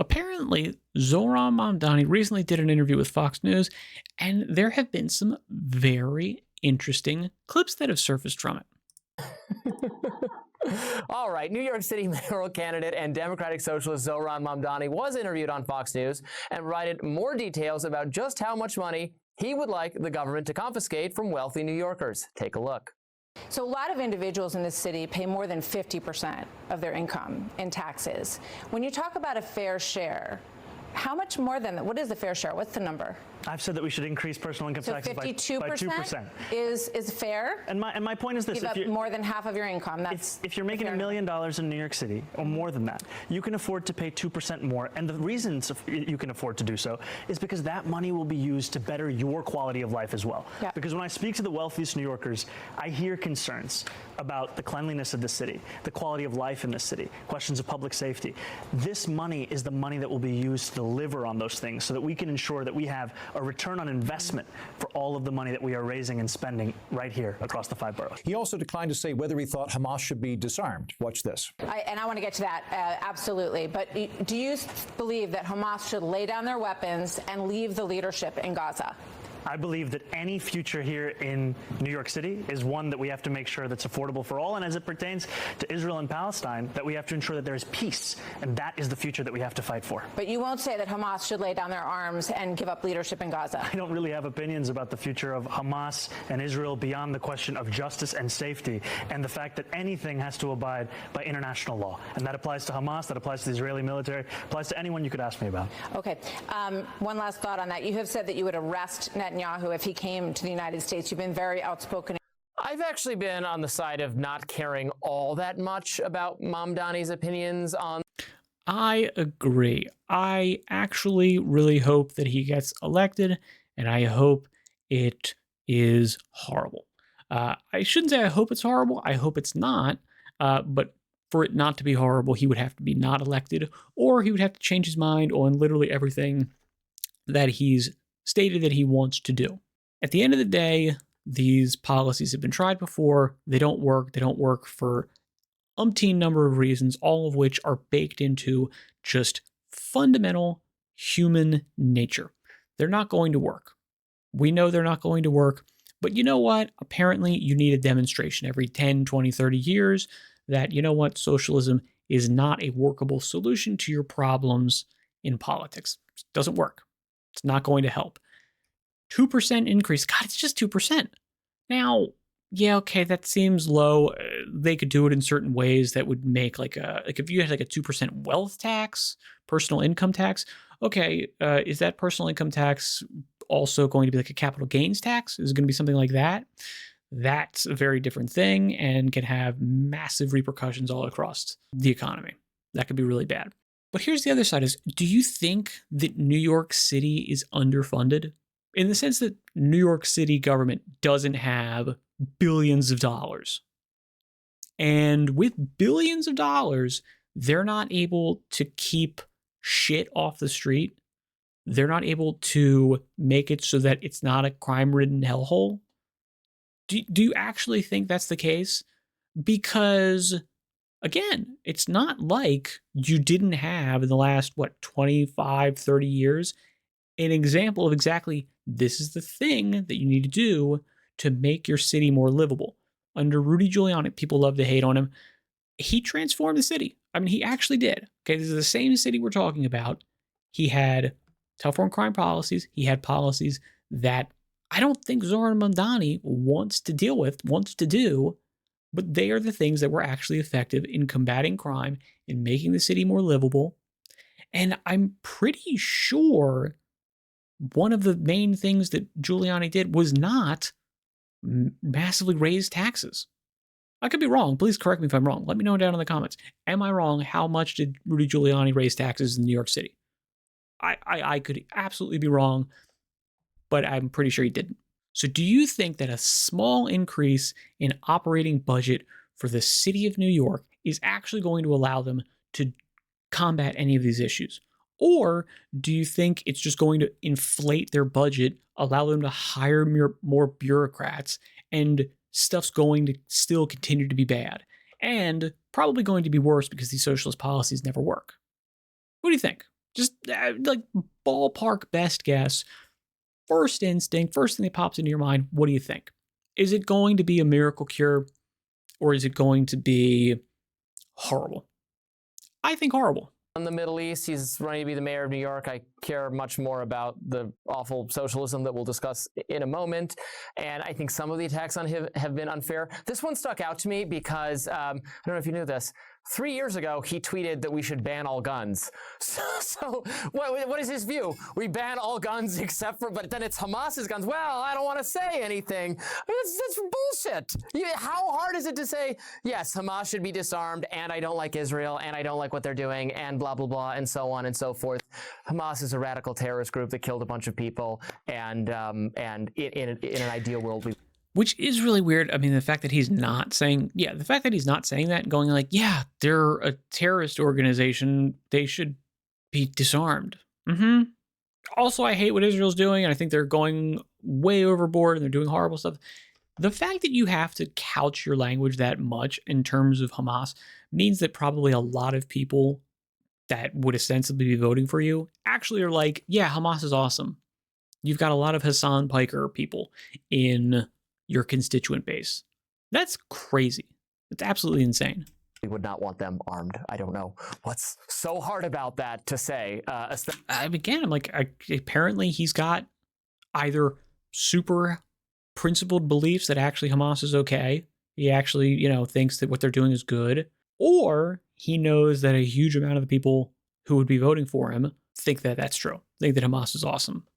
Apparently, Zohran Mamdani recently did an interview with Fox News, and there have been some very interesting clips that have surfaced from it. All right, New York City mayoral candidate and Democratic Socialist Zohran Mamdani was interviewed on Fox News and provided more details about just how much money he would like the government to confiscate from wealthy New Yorkers. Take a look. So a lot of individuals in this city pay more than 50% of their income in taxes. When you talk about a fair share, how much more than that? What is the fair share? What's the number? I've said that we should increase personal income So taxes by 2%. is fair? And my point is this: Give up more than half of your income. That's if you're making $1 million in New York City, or more than that, you can afford to pay 2% more. And the reasons you can afford to do so is because that money will be used to better your quality of life as well. Yeah. Because when I speak to the wealthiest New Yorkers, I hear concerns about the cleanliness of the city, the quality of life in the city, questions of public safety. This money is the money that will be used to deliver on those things so that we can ensure that we have a return on investment for all of the money that we are raising and spending right here across the 5 boroughs. He also declined to say whether he thought Hamas should be disarmed. Watch this. I want to get to that, absolutely. But do you believe that Hamas should lay down their weapons and leave the leadership in Gaza? I believe that any future here in New York City is one that we have to make sure that's affordable for all. And as it pertains to Israel and Palestine, that we have to ensure that there is peace. And that is the future that we have to fight for. But you won't say that Hamas should lay down their arms and give up leadership in Gaza. I don't really have opinions about the future of Hamas and Israel beyond the question of justice and safety and the fact that anything has to abide by international law. And that applies to Hamas, that applies to the Israeli military, applies to anyone you could ask me about. Okay. One last thought on that. You have said that you would arrest Netanyahu if he came to the United States. You've been very outspoken. I've actually been on the side of not caring all that much about Mamdani's opinions on. I agree. I actually really hope that he gets elected, and I hope it is horrible. I shouldn't say I hope it's horrible. I hope it's not. But for it not to be horrible, he would have to be not elected, or he would have to change his mind on literally everything that he's stated that he wants to do. At the end of the day, these policies have been tried before. They don't work. They don't work for umpteen number of reasons, all of which are baked into just fundamental human nature. They're not going to work. We know they're not going to work, but you know what? Apparently, you need a demonstration every 10, 20, 30 years that, you know what, socialism is not a workable solution to your problems in politics. It doesn't work. It's not going to help. 2% increase. God, it's just 2%. Now, yeah, okay, that seems low. They could do it in certain ways that would make like if you had like a 2% wealth tax, personal income tax. Okay, is that personal income tax also going to be like a capital gains tax? Is it going to be something like that? That's a very different thing and can have massive repercussions all across the economy. That could be really bad. But here's the other side is, do you think that New York City is underfunded? In the sense that New York City government doesn't have billions of dollars. And with billions of dollars, they're not able to keep shit off the street. They're not able to make it so that it's not a crime-ridden hellhole. Do you actually think that's the case? Because, again, it's not like you didn't have in the last, 25, 30 years, an example of exactly this is the thing that you need to do to make your city more livable. Under Rudy Giuliani, people love to hate on him. He transformed the city. I mean, he actually did. Okay, this is the same city we're talking about. He had tough on crime policies. He had policies that I don't think Zohran Mamdani wants to deal with, wants to do, but they are the things that were actually effective in combating crime, in making the city more livable. And I'm pretty sure one of the main things that Giuliani did was not massively raise taxes. I could be wrong. Please correct me if I'm wrong. Let me know down in the comments. Am I wrong? How much did Rudy Giuliani raise taxes in New York City? I could absolutely be wrong, but I'm pretty sure he didn't. So do you think that a small increase in operating budget for the city of New York is actually going to allow them to combat any of these issues? Or do you think it's just going to inflate their budget, allow them to hire more bureaucrats, and stuff's going to still continue to be bad and probably going to be worse because these socialist policies never work? What do you think? Just like ballpark best guess, first instinct, first thing that pops into your mind, what do you think? Is it going to be a miracle cure or is it going to be horrible? I think horrible. In the Middle East, he's running to be the mayor of New York. I care much more about the awful socialism that we'll discuss in a moment. And I think some of the attacks on him have been unfair. This one stuck out to me because, I don't know if you knew this, 3 years ago, he tweeted that we should ban all guns. So what is his view? We ban all guns except for, but then it's Hamas's guns. Well, I don't want to say anything. That's bullshit. How hard is it to say, yes, Hamas should be disarmed, and I don't like Israel, and I don't like what they're doing, and blah, blah, blah, and so on and so forth. Hamas is a radical terrorist group that killed a bunch of people, and in an ideal world, Which is really weird. I mean, the fact that he's not saying, that, going like, yeah, they're a terrorist organization. They should be disarmed. Also, I hate what Israel's doing, and I think they're going way overboard, and they're doing horrible stuff. The fact that you have to couch your language that much in terms of Hamas means that probably a lot of people that would ostensibly be voting for you actually are like, yeah, Hamas is awesome. You've got a lot of Hassan Piker people in your constituent base. That's crazy. It's absolutely insane. we would not want them armed. I don't know what's so hard about that to say. Again, I'm like, apparently he's got either super principled beliefs that actually Hamas is okay. He actually, thinks that what they're doing is good. Or he knows that a huge amount of the people who would be voting for him think that that's true. Think that Hamas is awesome.